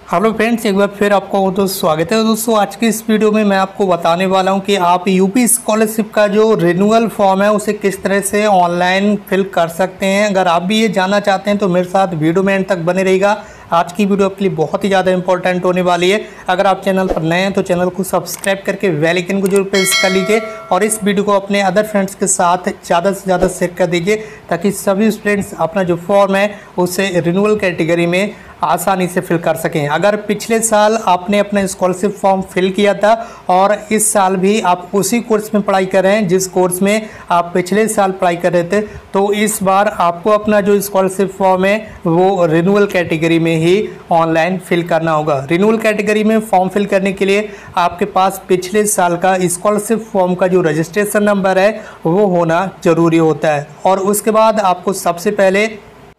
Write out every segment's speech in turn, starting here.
Hello friends, एक बार फिर आपको तो स्वागत है। दोस्तों, आज की इस वीडियो में मैं आपको बताने वाला हूं कि आप यूपी स्कॉलरशिप का जो रिन्यूअल फॉर्म है उसे किस तरह से ऑनलाइन फिल कर सकते हैं। अगर आप भी ये जानना चाहते हैं तो मेरे साथ वीडियो में एंड तक बने रहिएगा। आज की वीडियो आपके लिए बहुत ही ज़्यादा इंपॉर्टेंट होने वाली है। अगर आप चैनल पर नए हैं तो चैनल को सब्सक्राइब करके बेल आइकन को जरूर प्रेस कर लीजिए और इस वीडियो को अपने अदर फ्रेंड्स के साथ ज़्यादा से ज़्यादा शेयर कर दीजिए ताकि सभी फ्रेंड्स अपना जो फॉर्म है उसे रिन्यूअल कैटेगरी में आसानी से फिल कर सकें। अगर पिछले साल आपने अपना स्कॉलरशिप फॉर्म फिल किया था और इस साल भी आप उसी कोर्स में पढ़ाई कर रहे हैं जिस कोर्स में आप पिछले साल पढ़ाई कर रहे थे, तो इस बार आपको अपना जो स्कॉलरशिप फॉर्म है वो रिन्यूअल कैटेगरी में ही ऑनलाइन फिल करना होगा। रिन्यूअल कैटेगरी में फॉर्म फिल करने के लिए आपके पास पिछले साल का स्कॉलरशिप फॉर्म का जो रजिस्ट्रेशन नंबर है वो होना ज़रूरी होता है। और उसके बाद आपको सबसे पहले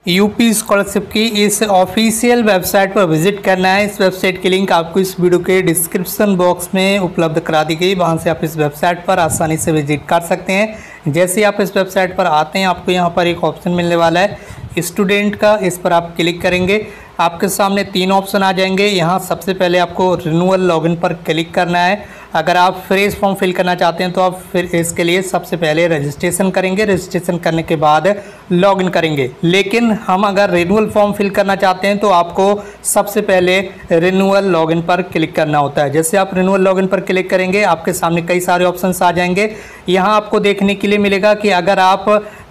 यूपी स्कॉलरशिप की इस ऑफिशियल वेबसाइट पर विजिट करना है। इस वेबसाइट की लिंक आपको इस वीडियो के डिस्क्रिप्शन बॉक्स में उपलब्ध करा दी गई। वहां से आप इस वेबसाइट पर आसानी से विजिट कर सकते हैं। जैसे ही आप इस वेबसाइट पर आते हैं आपको यहाँ पर एक ऑप्शन मिलने वाला है स्टूडेंट का। इस पर आप क्लिक करेंगे, आपके सामने तीन ऑप्शन आ जाएंगे। यहाँ सबसे पहले आपको रिन्यूअल लॉगिन पर क्लिक करना है। अगर आप फ्रेश फॉर्म फिल करना चाहते हैं तो आप फिर इसके लिए सबसे पहले रजिस्ट्रेशन करेंगे। रजिस्ट्रेशन करने के बाद लॉगिन करेंगे। लेकिन हम अगर रिन्यूअल फॉर्म फिल करना चाहते हैं तो आपको सबसे पहले रिन्यूअल लॉगिन पर क्लिक करना होता है। जैसे आप रिन्यूअल लॉगिन पर क्लिक करेंगे आपके सामने कई सारे ऑप्शंस आ जाएंगे। यहाँ आपको देखने के लिए मिलेगा कि अगर आप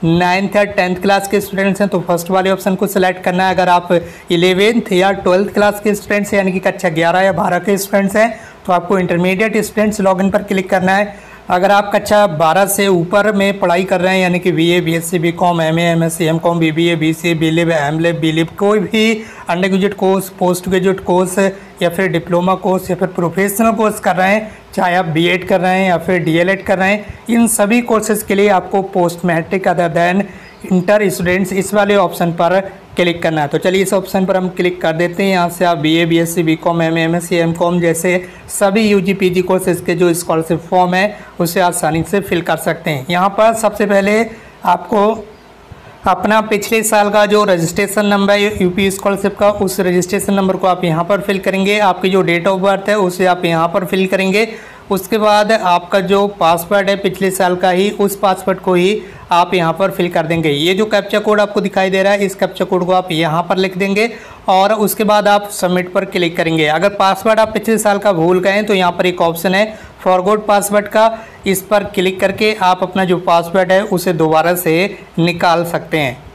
9th या 10th क्लास के स्टूडेंट्स हैं तो फर्स्ट वाले ऑप्शन को सिलेक्ट करना है। अगर आप 11th या 12th क्लास के स्टूडेंट्स हैं यानी कि कक्षा 11 या 12 के स्टूडेंट्स हैं तो आपको इंटरमीडिएट स्टूडेंट्स लॉगिन पर क्लिक करना है। अगर आप कक्षा 12 से ऊपर में पढ़ाई कर रहे हैं यानी कि BA, BSc, BCom, MA, MSc, MCom, BBA, BCA, BLib, MLib, BLib, कोई भी under graduate course, post graduate course या फिर डिप्लोमा कोर्स या फिर प्रोफेशनल कोर्स कर रहे हैं, चाहे आप बीएड कर रहे हैं या फिर डीएलएड कर रहे हैं, इन सभी कोर्सेज के लिए आपको post matric other than inter students इस वाले ऑप्शन पर क्लिक करना है। तो चलिए इस ऑप्शन पर हम क्लिक कर देते हैं। यहाँ से आप BA, BSc, BCom, MA, MSc, MCom जैसे सभी यूजी पीजी कोर्सेज के जो स्कॉलरशिप फॉर्म है उसे आसानी से फिल कर सकते हैं। यहाँ पर सबसे पहले आपको अपना पिछले साल का जो रजिस्ट्रेशन नंबर है यूपी स्कॉलरशिप का, उस रजिस्ट्रेशन नंबर को आप यहाँ पर फिल करेंगे। आपकी जो डेट ऑफ बर्थ है उसे आप यहाँ पर फिल करेंगे। उसके बाद आपका जो पासवर्ड है पिछले साल का ही, उस पासवर्ड को ही आप यहाँ पर फिल कर देंगे। ये जो कैप्चा कोड आपको दिखाई दे रहा है इस कैप्चा कोड को आप यहाँ पर लिख देंगे और उसके बाद आप सबमिट पर क्लिक करेंगे। अगर पासवर्ड आप पिछले साल का भूल गए तो यहाँ पर एक ऑप्शन है फॉरगॉट पासवर्ड का, इस पर क्लिक करके आप अपना जो पासवर्ड है उसे दोबारा से निकाल सकते हैं।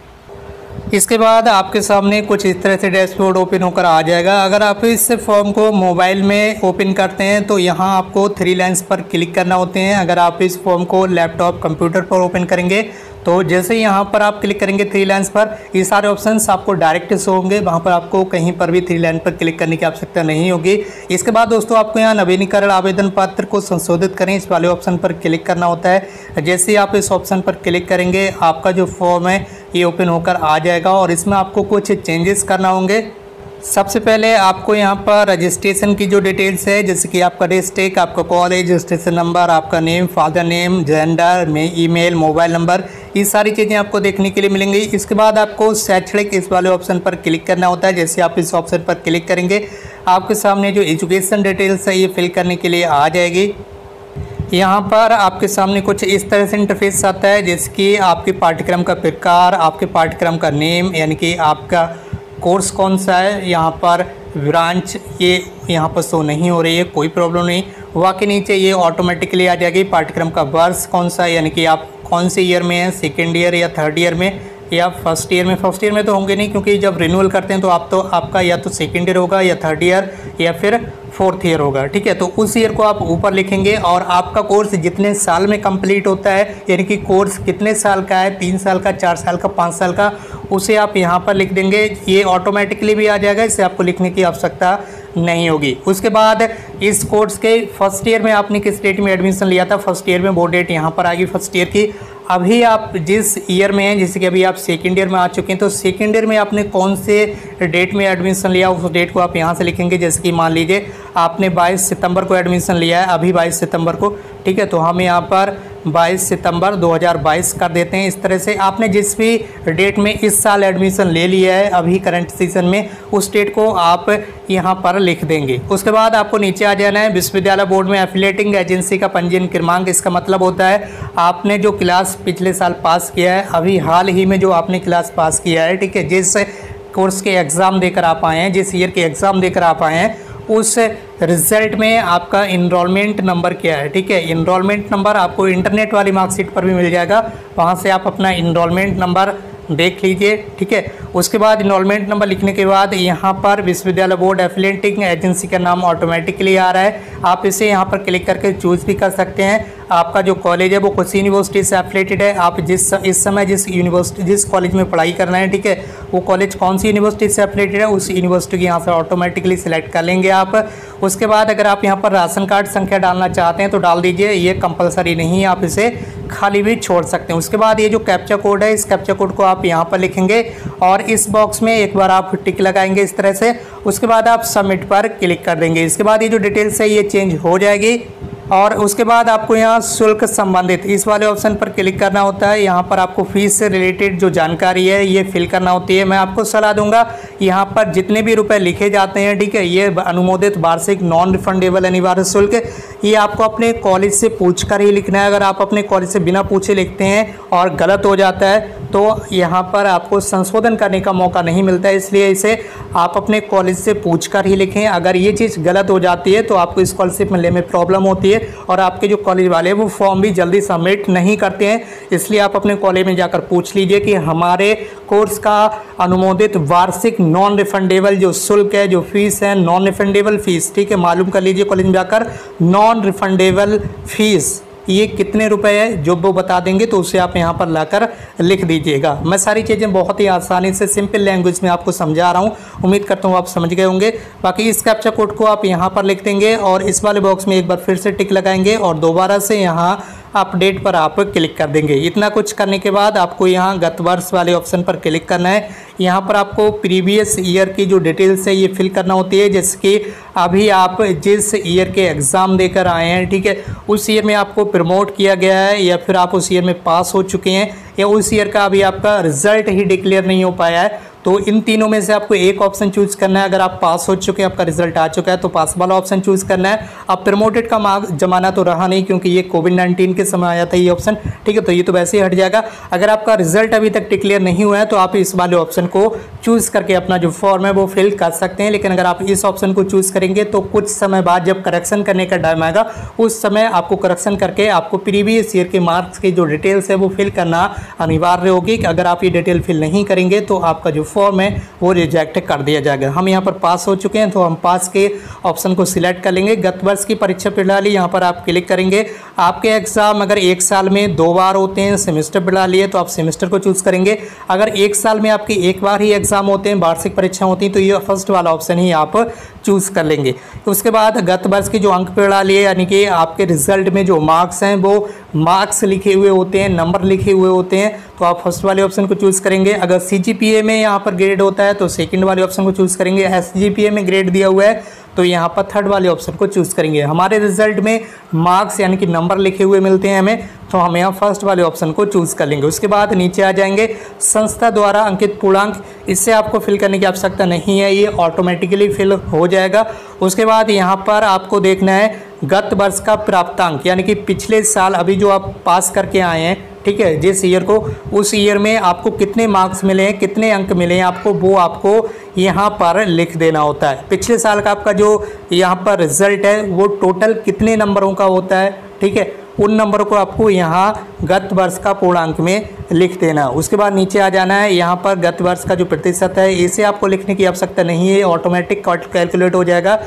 इसके बाद आपके सामने कुछ इस तरह से डैशबोर्ड ओपन होकर आ जाएगा। अगर आप इस फॉर्म को मोबाइल में ओपन करते हैं तो यहाँ आपको 3 लाइन्स पर क्लिक करना होते हैं। अगर आप इस फॉर्म को लैपटॉप कंप्यूटर पर ओपन करेंगे तो जैसे यहाँ पर आप क्लिक करेंगे 3 लाइन्स पर, ये सारे ऑप्शंस आपको डायरेक्ट शो होंगे। वहाँ पर आपको कहीं पर भी 3 लाइन पर क्लिक करने की आवश्यकता नहीं होगी। इसके बाद दोस्तों आपको यहाँ नवीनीकरण आवेदन पत्र को संशोधित करें इस वाले ऑप्शन पर क्लिक करना होता है। जैसे ही आप इस ऑप्शन पर क्लिक करेंगे आपका जो फॉर्म है ये ओपन होकर आ जाएगा और इसमें आपको कुछ चेंजेस करना होंगे। सबसे पहले आपको यहाँ पर रजिस्ट्रेशन की जो डिटेल्स है जैसे कि आपका डिस्ट्रिक्ट, आपका कॉलेज, रजिस्ट्रेशन नंबर, आपका नेम, फादर नेम, जेंडर में ईमेल, मोबाइल नंबर, ये सारी चीज़ें आपको देखने के लिए मिलेंगी। इसके बाद आपको शैक्षणिक इस वाले ऑप्शन पर क्लिक करना होता है। जैसे आप इस ऑप्शन पर क्लिक करेंगे आपके सामने जो एजुकेशन डिटेल्स है ये फिल करने के लिए आ जाएगी। यहाँ पर आपके सामने कुछ इस तरह से इंटरफेस आता है जैसे कि आपके पाठ्यक्रम का प्रकार, आपके पाठ्यक्रम का नेम यानी कि आपका कोर्स कौन सा है, यहाँ पर ब्रांच ये यहाँ पर शो नहीं हो रही है, कोई प्रॉब्लम नहीं। वहाँ के नीचे ये ऑटोमेटिकली आ जाएगी। पाठ्यक्रम का वर्ष कौन सा है यानी कि आप कौन से ईयर में हैं, सेकेंड ईयर या थर्ड ईयर में या फर्स्ट ईयर में। फर्स्ट ईयर में तो होंगे नहीं क्योंकि जब रिन्यूअल करते हैं तो आपका या तो सेकेंड ईयर होगा या थर्ड ईयर या फिर फोर्थ ईयर होगा, ठीक है। तो उस ईयर को आप ऊपर लिखेंगे और आपका कोर्स जितने साल में कंप्लीट होता है यानी कि कोर्स कितने साल का है, 3 साल का, 4 साल का, 5 साल का, उसे आप यहाँ पर लिख देंगे। ये ऑटोमेटिकली भी आ जाएगा, इससे आपको लिखने की आवश्यकता नहीं होगी। उसके बाद इस कोर्स के फर्स्ट ईयर में आपने किस डेट में एडमिशन लिया था, फर्स्ट ईयर में वो डेट यहाँ पर आएगी फर्स्ट ईयर की। अभी आप जिस ईयर में हैं जैसे कि अभी आप सेकेंड ईयर में आ चुके हैं तो सेकेंड ईयर में आपने कौन से डेट में एडमिशन लिया उस डेट को आप यहाँ से लिखेंगे। जैसे कि मान लीजिए आपने 22 सितंबर को एडमिशन लिया है, अभी 22 सितंबर को, ठीक है। तो हम यहाँ पर 22 सितंबर 2022 कर देते हैं। इस तरह से आपने जिस भी डेट में इस साल एडमिशन ले लिया है अभी करंट सीजन में, उस डेट को आप यहाँ पर लिख देंगे। उसके बाद आपको नीचे आ जाना है विश्वविद्यालय बोर्ड में एफिलिएटिंग एजेंसी का पंजीयन क्रमांक। इसका मतलब होता है आपने जो क्लास पिछले साल पास किया है, अभी हाल ही में जो आपने क्लास पास किया है, ठीक है, जिस कोर्स के एग्ज़ाम देकर आप आए हैं, जिस ईयर के एग्ज़ाम देकर आप आए हैं, उस रिज़ल्ट में आपका इनरोलमेंट नंबर क्या है, ठीक है। इनरोलमेंट नंबर आपको इंटरनेट वाली मार्कशीट पर भी मिल जाएगा, वहाँ से आप अपना इनरोलमेंट नंबर देख लीजिए, ठीक है। उसके बाद इनरोलमेंट नंबर लिखने के बाद यहाँ पर विश्वविद्यालय बोर्ड एफिलिएटिंग एजेंसी का नाम ऑटोमेटिकली आ रहा है। आप इसे यहाँ पर क्लिक करके चूज़ भी कर सकते हैं। आपका जो कॉलेज है वो किस यूनिवर्सिटी से एफिलिएटेड है, आप इस समय जिस कॉलेज में पढ़ाई कर रहे हैं, ठीक है, वो कॉलेज कौन सी यूनिवर्सिटी से एफिलिएटेड है, उस यूनिवर्सिटी की यहाँ से ऑटोमेटिकली सिलेक्ट कर लेंगे आप। उसके बाद अगर आप यहाँ पर राशन कार्ड संख्या डालना चाहते हैं तो डाल दीजिए, ये कंपलसरी नहीं है, आप इसे खाली भी छोड़ सकते हैं। उसके बाद ये जो कैप्चा कोड है, इस कैप्चा कोड को आप यहाँ पर लिखेंगे और इस बॉक्स में एक बार आप टिक लगाएंगे इस तरह से। उसके बाद आप सबमिट पर क्लिक कर देंगे। इसके बाद ये जो डिटेल्स है ये चेंज हो जाएगी और उसके बाद आपको यहाँ शुल्क संबंधित इस वाले ऑप्शन पर क्लिक करना होता है। यहाँ पर आपको फीस से रिलेटेड जो जानकारी है ये फिल करना होती है। मैं आपको सलाह दूंगा यहाँ पर जितने भी रुपए लिखे जाते हैं, ठीक है, ये अनुमोदित वार्षिक नॉन रिफंडेबल अनिवार्य शुल्क, ये आपको अपने कॉलेज से पूछकर ही लिखना है। अगर आप अपने कॉलेज से बिना पूछे लिखते हैं और गलत हो जाता है तो यहाँ पर आपको संशोधन करने का मौका नहीं मिलता है, इसलिए इसे आप अपने कॉलेज से पूछकर ही लिखें। अगर ये चीज़ गलत हो जाती है तो आपको स्कॉलरशिप मिलने में प्रॉब्लम होती है और आपके जो कॉलेज वाले हैं वो फॉर्म भी जल्दी सबमिट नहीं करते हैं। इसलिए आप अपने कॉलेज में जाकर पूछ लीजिए कि हमारे कोर्स का अनुमोदित वार्षिक नॉन रिफंडेबल जो शुल्क है, जो फीस है, नॉन रिफंडेबल फीस, ठीक है, मालूम कर लीजिए कॉलेज में जाकर नॉन रिफंडेबल फीस ये कितने रुपए है, जो वो बता देंगे तो उसे आप यहाँ पर लाकर लिख दीजिएगा। मैं सारी चीज़ें बहुत ही आसानी से सिंपल लैंग्वेज में आपको समझा रहा हूँ, उम्मीद करता हूँ आप समझ गए होंगे। बाकी इस कैप्चा कोड को आप यहाँ पर लिख देंगे और इस वाले बॉक्स में एक बार फिर से टिक लगाएंगे और दोबारा से यहाँ अपडेट पर आप क्लिक कर देंगे। इतना कुछ करने के बाद आपको यहाँ गत वर्ष वाले ऑप्शन पर क्लिक करना है। यहाँ पर आपको प्रीवियस ईयर की जो डिटेल्स है ये फिल करना होती है, जैसे कि अभी आप जिस ईयर के एग्ज़ाम देकर आए हैं, ठीक है, उस ईयर में आपको प्रमोट किया गया है या फिर आप उस ईयर में पास हो चुके हैं या उस ईयर का अभी आपका रिजल्ट ही डिक्लेयर नहीं हो पाया है, तो इन तीनों में से आपको एक ऑप्शन चूज़ करना है। अगर आप पास हो चुके हैं, आपका रिजल्ट आ चुका है, तो पास वाला ऑप्शन चूज़ करना है। अब प्रमोटेड का जमाना तो रहा नहीं क्योंकि ये कोविड-19 के समय आया था ये ऑप्शन, ठीक है, तो ये तो वैसे ही हट जाएगा। अगर आपका रिजल्ट अभी तक डिक्लेयर नहीं हुआ है तो आप इस वाले ऑप्शन को चूज़ करके अपना जो फॉर्म है वो फिल कर सकते हैं। लेकिन अगर आप इस ऑप्शन को चूज़ करेंगे तो कुछ समय बाद जब करेक्शन करने का टाइम आएगा उस समय आपको करेक्शन करके आपको प्रीवियस ईयर के मार्क्स की जो डिटेल्स है वो फिल करना अनिवार्य होगी। कि अगर आप ये डिटेल फिल नहीं करेंगे तो आपका जो फॉर्म है वो रिजेक्ट कर दिया जाएगा। हम यहाँ पर पास हो चुके हैं तो हम पास के ऑप्शन को सिलेक्ट कर लेंगे। गत वर्ष की परीक्षा प्रणाली यहाँ पर आप क्लिक करेंगे। आपके एग्जाम अगर एक साल में 2 बार होते हैं, सेमेस्टर प्रणाली है तो आप सेमेस्टर को चूज़ करेंगे। अगर एक साल में आपके एक बार ही एग्जाम होते हैं, वार्षिक परीक्षा होती हैं, तो ये फर्स्ट वाला ऑप्शन ही आप चूज़ कर लेंगे। उसके बाद गत वर्ष की जो अंक प्रणाली है, यानी कि आपके रिजल्ट में जो मार्क्स हैं वो मार्क्स लिखे हुए होते हैं, नंबर लिखे हुए होते हैं, तो आप फर्स्ट वाले ऑप्शन को चूज़ करेंगे। अगर CGPA में यहाँ पर ग्रेड होता है तो सेकंड वाले ऑप्शन को चूज़ करेंगे। SGPA में ग्रेड दिया हुआ है तो यहाँ पर थर्ड वाले ऑप्शन को चूज़ करेंगे। हमारे रिजल्ट में मार्क्स यानी कि नंबर लिखे हुए मिलते हैं हमें, तो हम यहाँ फर्स्ट वाले ऑप्शन को चूज़ कर लेंगे। उसके बाद नीचे आ जाएंगे संस्था द्वारा अंकित पूर्णांक, इससे आपको फिल करने की आवश्यकता नहीं है, ये ऑटोमेटिकली फिल हो जाएगा। उसके बाद यहाँ पर आपको देखना है गत वर्ष का प्राप्तांक, यानी कि पिछले साल अभी जो आप पास करके आए हैं, ठीक है, जिस ईयर को, उस ईयर में आपको कितने मार्क्स मिले हैं, कितने अंक मिले हैं आपको, वो आपको यहाँ पर लिख देना होता है। पिछले साल का आपका जो यहाँ पर रिजल्ट है वो टोटल कितने नंबरों का होता है, ठीक है, उन नंबरों को आपको यहाँ गत वर्ष का पूर्णांक में लिख देना। उसके बाद नीचे आ जाना है। यहाँ पर गत वर्ष का जो प्रतिशत है इसे आपको लिखने की आवश्यकता नहीं है, ऑटोमेटिक कैलकुलेट हो जाएगा।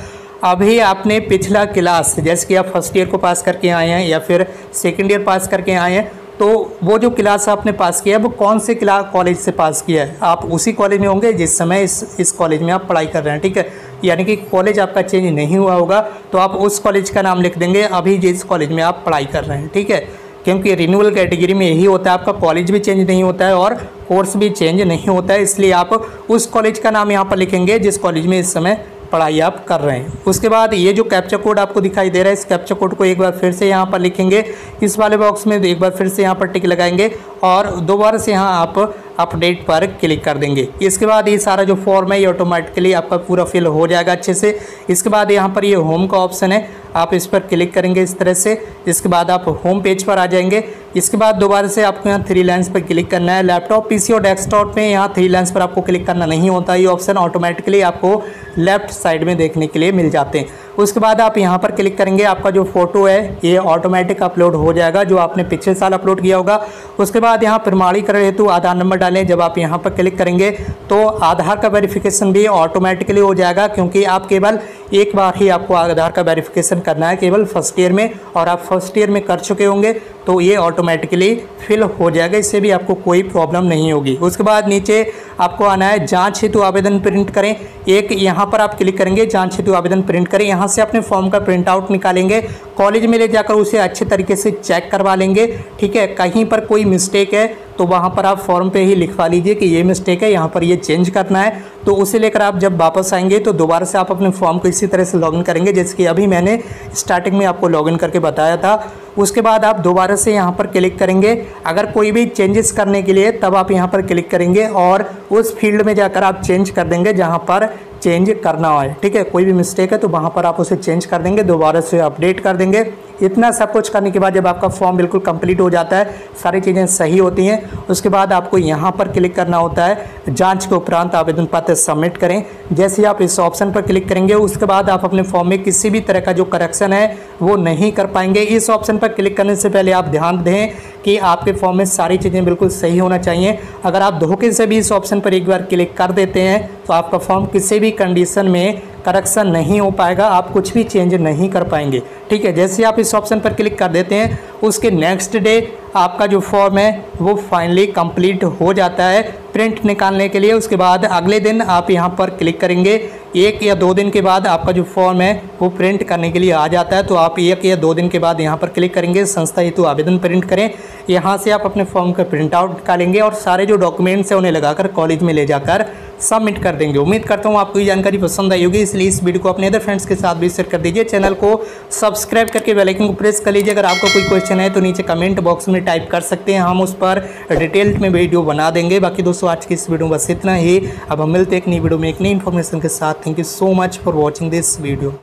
अभी आपने पिछला क्लास, जैसे कि आप फर्स्ट ईयर को पास करके आए हैं या फिर सेकेंड ईयर पास करके आए हैं, तो वो जो क्लास आपने पास किया है वो कौन से कॉलेज से पास किया है, आप उसी कॉलेज में होंगे जिस समय इस कॉलेज में आप पढ़ाई कर रहे हैं, ठीक है, यानी कि कॉलेज आपका चेंज नहीं हुआ होगा तो आप उस कॉलेज का नाम लिख देंगे अभी जिस कॉलेज में आप पढ़ाई कर रहे हैं, ठीक है, क्योंकि रिन्यूअल कैटेगरी में यही होता है, आपका कॉलेज भी चेंज नहीं होता है और कोर्स भी चेंज नहीं होता है, इसलिए आप उस कॉलेज का नाम यहाँ पर लिखेंगे जिस कॉलेज में इस समय पढ़ाई आप कर रहे हैं। उसके बाद ये जो कैप्चा कोड आपको दिखाई दे रहा है, इस कैप्चा कोड को एक बार फिर से यहाँ पर लिखेंगे, इस वाले बॉक्स में एक बार फिर से यहाँ पर टिक लगाएंगे और दोबारा से यहाँ आप अपडेट पर क्लिक कर देंगे। इसके बाद ये सारा जो फॉर्म है ये ऑटोमेटिकली आपका पूरा फिल हो जाएगा अच्छे से। इसके बाद यहाँ पर ये होम का ऑप्शन है, आप इस पर क्लिक करेंगे इस तरह से। इसके बाद आप होम पेज पर आ जाएंगे। इसके बाद दोबारा से आपको यहाँ 3 लाइन्स पर क्लिक करना है। लैपटॉप, पीसी और डेस्कटॉप में यहाँ 3 लाइन्स पर आपको क्लिक करना नहीं होता, ये ऑप्शन ऑटोमेटिकली आपको लेफ्ट साइड में देखने के लिए मिल जाते हैं। उसके बाद आप यहाँ पर क्लिक करेंगे, आपका जो फोटो है ये ऑटोमेटिक अपलोड हो जाएगा जो आपने पिछले साल अपलोड किया होगा। उसके बाद यहाँ प्रमाणीकरण हेतु आधार नंबर डालें। जब आप यहाँ पर क्लिक करेंगे तो आधार का वेरिफिकेशन भी ऑटोमेटिकली हो जाएगा, क्योंकि आप केवल एक बार ही आपको आधार का वेरिफिकेशन करना है, केवल फर्स्ट ईयर में, और आप फर्स्ट ईयर में कर चुके होंगे तो ये ऑटोमेटिकली फिल हो जाएगा, इससे भी आपको कोई प्रॉब्लम नहीं होगी। उसके बाद नीचे आपको आना है जांच हेतु आवेदन प्रिंट करें, एक यहाँ पर आप क्लिक करेंगे, जांच हेतु आवेदन प्रिंट करें। यहाँ से अपने फॉर्म का प्रिंट आउट निकालेंगे, कॉलेज में ले जाकर उसे अच्छे तरीके से चेक करवा लेंगे। ठीक है, कहीं पर कोई मिस्टेक है तो वहाँ पर आप फॉर्म पे ही लिखवा लीजिए कि ये मिस्टेक है, यहाँ पर ये चेंज करना है। तो उसे लेकर आप जब वापस आएंगे तो दोबारा से आप अपने फॉर्म को इसी तरह से लॉगिन करेंगे जैसे कि अभी मैंने स्टार्टिंग में आपको लॉगिन करके बताया था। उसके बाद आप दोबारा से यहाँ पर क्लिक करेंगे, अगर कोई भी चेंजेस करने के लिए तब आप यहाँ पर क्लिक करेंगे और उस फील्ड में जाकर आप चेंज कर देंगे जहाँ पर चेंज करना है। ठीक है, कोई भी मिस्टेक है तो वहाँ पर आप उसे चेंज कर देंगे, दोबारा से अपडेट कर देंगे। इतना सब कुछ करने के बाद जब आपका फॉर्म बिल्कुल कंप्लीट हो जाता है, सारी चीज़ें सही होती हैं, उसके बाद आपको यहाँ पर क्लिक करना होता है जांच के उपरांत आवेदन पत्र सबमिट करें। जैसे ही आप इस ऑप्शन पर क्लिक करेंगे उसके बाद आप अपने फॉर्म में किसी भी तरह का जो करेक्शन है वो नहीं कर पाएंगे। इस ऑप्शन पर क्लिक करने से पहले आप ध्यान दें कि आपके फॉर्म में सारी चीज़ें बिल्कुल सही होना चाहिए। अगर आप धोखे से भी इस ऑप्शन पर एक बार क्लिक कर देते हैं तो आपका फॉर्म किसी भी कंडीशन में करेक्शन नहीं हो पाएगा, आप कुछ भी चेंज नहीं कर पाएंगे। ठीक है, जैसे आप इस ऑप्शन पर क्लिक कर देते हैं उसके नेक्स्ट डे आपका जो फॉर्म है वो फाइनली कंप्लीट हो जाता है प्रिंट निकालने के लिए। उसके बाद अगले दिन आप यहाँ पर क्लिक करेंगे, 1 या 2 दिन के बाद आपका जो फॉर्म है वो प्रिंट करने के लिए आ जाता है। तो आप 1 या 2 दिन के बाद यहाँ पर क्लिक करेंगे, संस्था हेतु आवेदन प्रिंट करें। यहाँ से आप अपने फॉर्म का प्रिंट आउट निकालेंगे और सारे जो डॉक्यूमेंट्स हैं उन्हें लगाकर कॉलेज में ले जाकर सबमिट कर देंगे। उम्मीद करता हूँ आपको ये जानकारी पसंद आई होगी, इसलिए इस वीडियो को अपने अदर फ्रेंड्स के साथ भी शेयर कर दीजिए। चैनल को सब्सक्राइब करके बेल आइकन को प्रेस कर लीजिए। अगर आपको कोई क्वेश्चन है तो नीचे कमेंट बॉक्स में टाइप कर सकते हैं, हम उस पर डिटेल में वीडियो बना देंगे। बाकी दोस्तों आज की इस वीडियो में बस इतना ही। अब हम मिलते हैं एक नई वीडियो में एक नई इन्फॉर्मेशन के साथ। Thank you so much for watching this video.